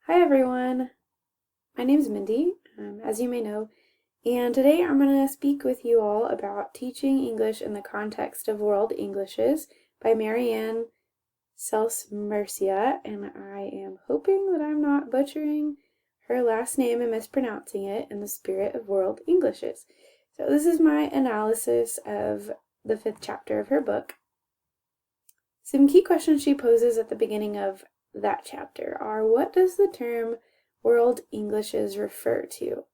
Hi everyone, my name is Mindy, as you may know, and today I'm going to speak with you all about teaching English in the context of world Englishes by Marianne Celsmercia, and I am hoping that I'm not butchering her last name and mispronouncing it in the spirit of world Englishes. So this is my analysis of the 5th chapter of her book. Some key questions she poses at the beginning of that chapter are: what does the term world Englishes refer to?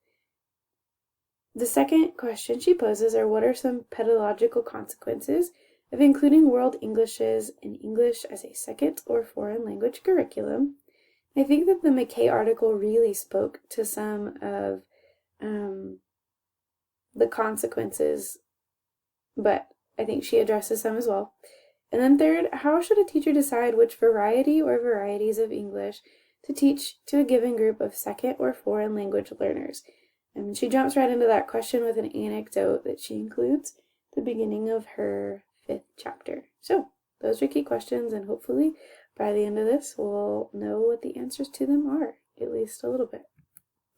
The second question she poses are: what are some pedagogical consequences of including world Englishes in English as a second or foreign language curriculum? I think that the McKay article really spoke to some of the consequences, but I think she addresses some as well. And then third, how should a teacher decide which variety or varieties of English to teach to a given group of second or foreign language learners? And she jumps right into that question with an anecdote that she includes at the beginning of her 5th chapter. So those are key questions, and hopefully by the end of this we'll know what the answers to them are, at least a little bit.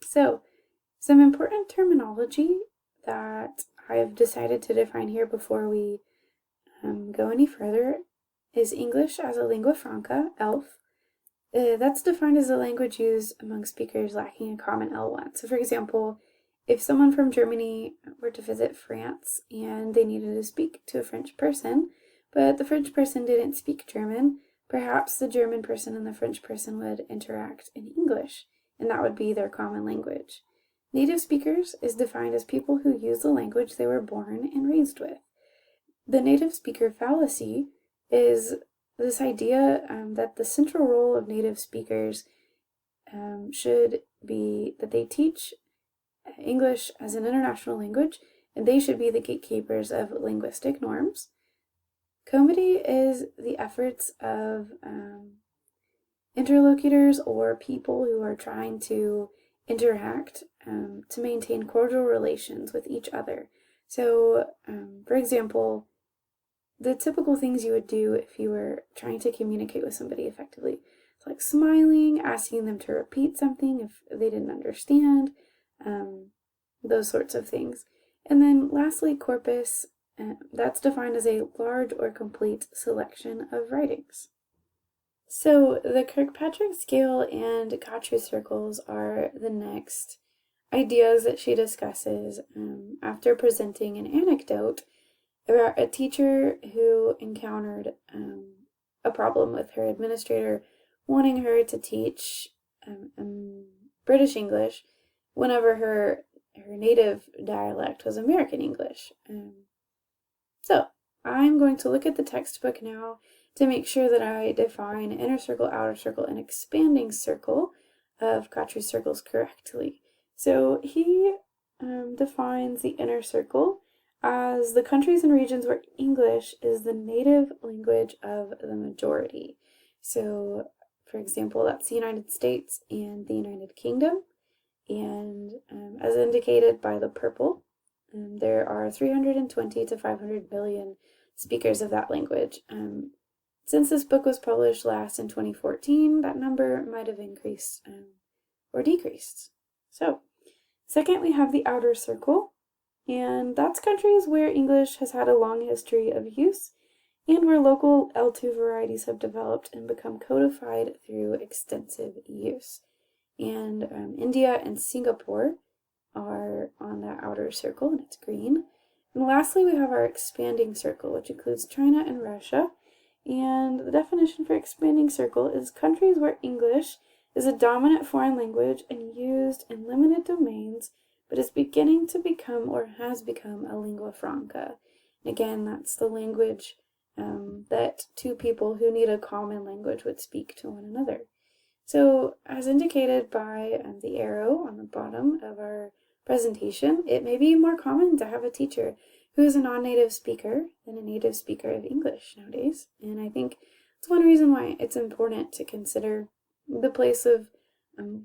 So some important terminology that I've decided to define here before we go any further is English as a lingua franca, ELF. That's defined as a language used among speakers lacking a common L1. So for example, if someone from Germany were to visit France and they needed to speak to a French person, but the French person didn't speak German, perhaps the German person and the French person would interact in English, and that would be their common language. Native speakers is defined as people who use the language they were born and raised with. The native speaker fallacy is this idea that the central role of native speakers should be that they teach English as an international language, and they should be the gatekeepers of linguistic norms. Comity is the efforts of interlocutors or people who are trying to interact to maintain cordial relations with each other. So, for example, the typical things you would do if you were trying to communicate with somebody effectively. It's like smiling, asking them to repeat something if they didn't understand, those sorts of things. And then lastly, corpus, that's defined as a large or complete selection of writings. So the Kirkpatrick scale and Gotcha circles are the next ideas that she discusses after presenting an anecdote about a teacher who encountered a problem with her administrator wanting her to teach British English whenever her native dialect was American English. So I'm going to look at the textbook now to make sure that I define inner circle, outer circle, and expanding circle of Gotcha circles correctly. So he defines the inner circle as the countries and regions where English is the native language of the majority. So, for example, that's the United States and the United Kingdom. And as indicated by the purple, there are 320 to 500 million speakers of that language. Since this book was published last in 2014, that number might have increased or decreased. So, second, we have the outer circle, and that's countries where English has had a long history of use and where local L2 varieties have developed and become codified through extensive use. And India and Singapore are on that outer circle, and it's green. And lastly, we have our expanding circle, which includes China and Russia. And the definition for expanding circle is countries where English is a dominant foreign language and used in limited domains, but is beginning to become or has become a lingua franca. And again, that's the language that two people who need a common language would speak to one another. So, as indicated by the arrow on the bottom of our presentation, it may be more common to have a teacher who is a non-native speaker than a native speaker of English nowadays. And I think it's one reason why it's important to consider the place of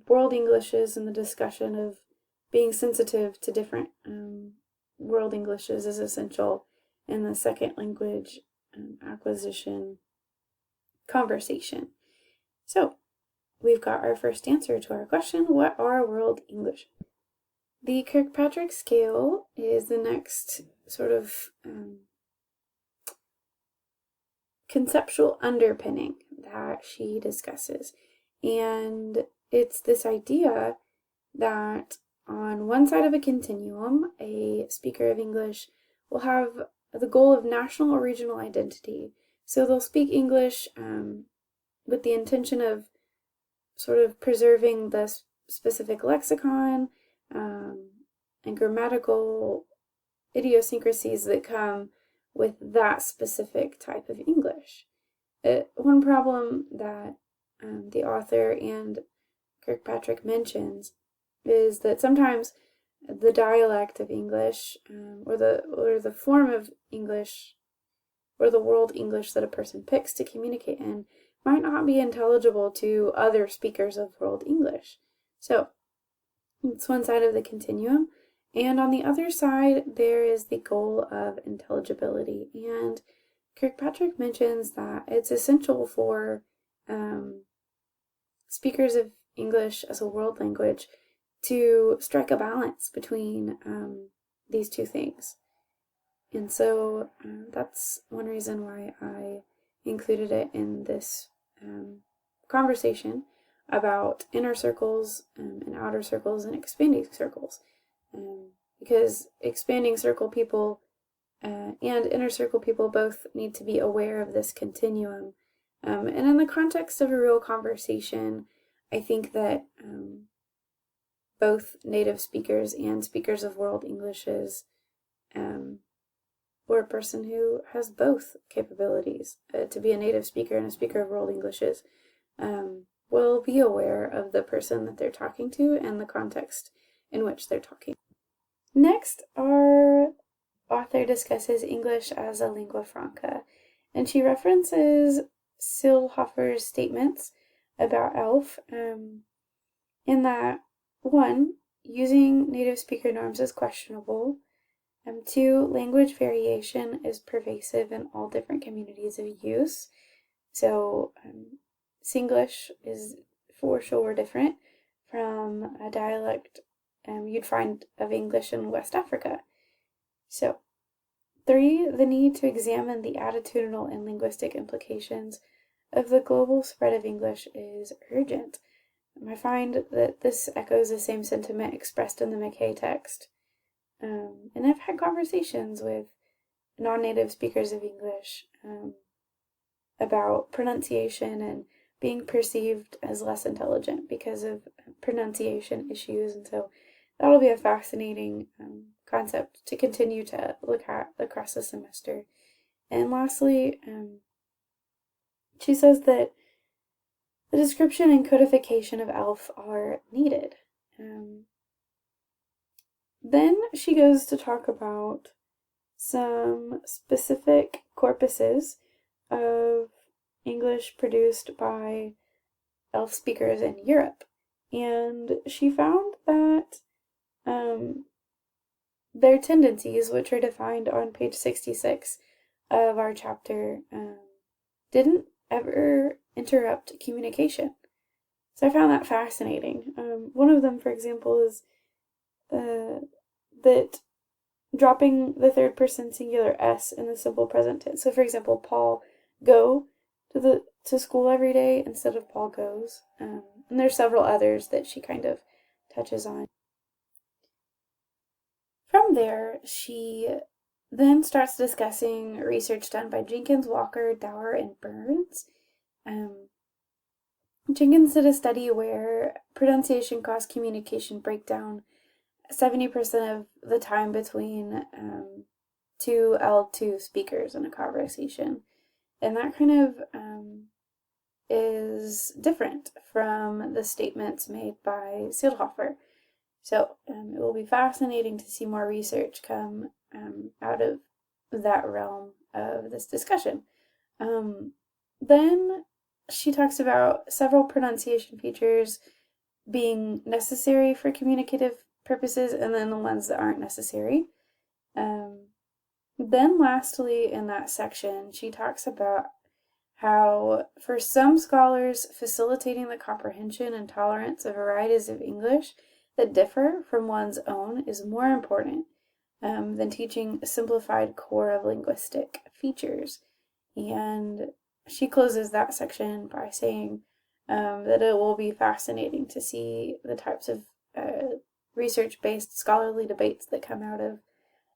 world Englishes and the discussion of being sensitive to different world Englishes is essential in the second language acquisition conversation. So, we've got our first answer to our question, what are World English? The Kirkpatrick scale is the next sort of conceptual underpinning that she discusses. And it's this idea that on one side of a continuum, a speaker of English will have the goal of national or regional identity. So they'll speak English with the intention of sort of preserving the specific lexicon and grammatical idiosyncrasies that come with that specific type of English. One problem that the author and Kirkpatrick mentions is that sometimes the dialect of English or the form of English or the World English that a person picks to communicate in might not be intelligible to other speakers of World English. So it's one side of the continuum. And on the other side, there is the goal of intelligibility. And Kirkpatrick mentions that it's essential for speakers of English as a world language to strike a balance between these two things. And so that's one reason why I included it in this conversation about inner circles and outer circles and expanding circles. Because expanding circle people and inner circle people both need to be aware of this continuum. And in the context of a real conversation, I think that both native speakers and speakers of World Englishes, or a person who has both capabilities to be a native speaker and a speaker of World Englishes, will be aware of the person that they're talking to and the context in which they're talking. Next, our author discusses English as a lingua franca, and she references Seelhofer's statements about ELF in that, 1, using native speaker norms is questionable, 2, language variation is pervasive in all different communities of use, so Singlish is for sure different from a dialect you'd find of English in West Africa. So, 3, the need to examine the attitudinal and linguistic implications of the global spread of English is urgent. I find that this echoes the same sentiment expressed in the McKay text. And I've had conversations with non-native speakers of English about pronunciation and being perceived as less intelligent because of pronunciation issues, and so that'll be a fascinating concept to continue to look at across the semester. And lastly, she says that the description and codification of ELF are needed. Then she goes to talk about some specific corpuses of English produced by ELF speakers in Europe. And she found that their tendencies, which are defined on page 66 of our chapter, didn't ever interrupt communication. So I found that fascinating. One of them, for example, is that dropping the third person singular S in the simple present tense. So, for example, Paul go to school every day instead of Paul goes. And there's several others that she kind of touches on. From there, she then starts discussing research done by Jenkins, Walker, Dower, and Burns. Jenkins did a study where pronunciation caused communication breakdown 70% of the time between two L2 speakers in a conversation. And that kind of is different from the statements made by Seelhofer. So it will be fascinating to see more research come out of that realm of this discussion. Then she talks about several pronunciation features being necessary for communicative purposes and then the ones that aren't necessary. Then lastly in that section, she talks about how for some scholars, facilitating the comprehension and tolerance of varieties of English that differ from one's own is more important than teaching a simplified core of linguistic features. And she closes that section by saying that it will be fascinating to see the types of research-based scholarly debates that come out of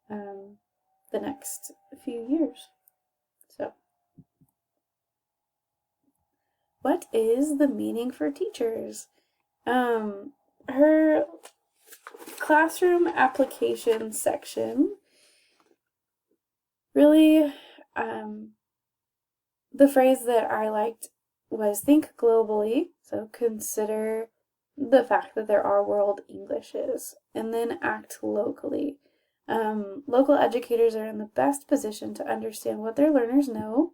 the next few years. So, what is the meaning for teachers? Her classroom application section really, the phrase that I liked was think globally, so consider the fact that there are world Englishes, and then act locally. Local educators are in the best position to understand what their learners know.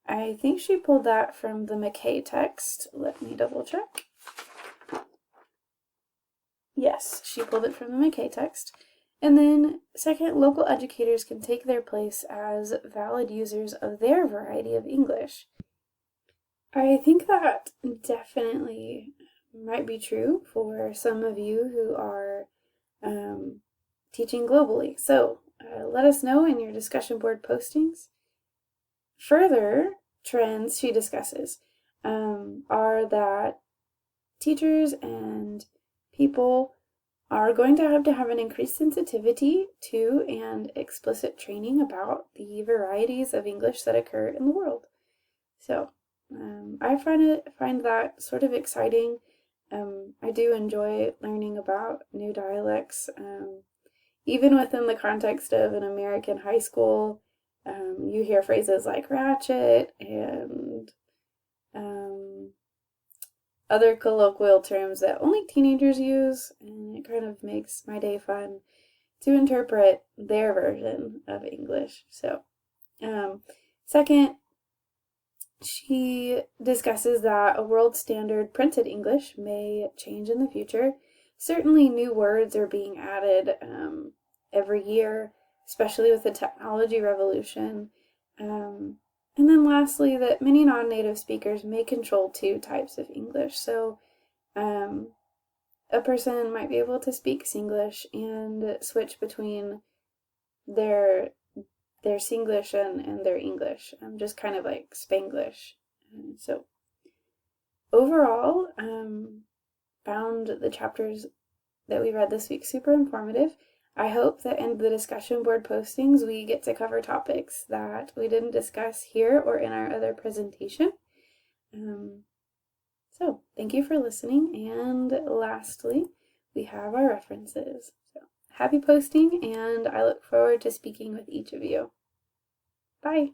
I think she pulled that from the McKay text. Let me double check. Yes, she pulled it from the McKay text. And then, second, local educators can take their place as valid users of their variety of English. I think that definitely might be true for some of you who are teaching globally. So let us know in your discussion board postings. Further trends she discusses are that teachers and people are going to have an increased sensitivity to and explicit training about the varieties of English that occur in the world. So I find that sort of exciting. I do enjoy learning about new dialects, even within the context of an American high school. You hear phrases like ratchet and other colloquial terms that only teenagers use, and it kind of makes my day fun to interpret their version of English. So, second, she discusses that a world standard printed English may change in the future. Certainly, new words are being added every year, especially with the technology revolution. And then lastly, that many non-native speakers may control two types of English. So a person might be able to speak Singlish and switch between their Singlish and their English, just kind of like Spanglish. So overall, found the chapters that we read this week super informative. I hope that in the discussion board postings we get to cover topics that we didn't discuss here or in our other presentation. So thank you for listening, and lastly, we have our references. So happy posting, and I look forward to speaking with each of you. Bye!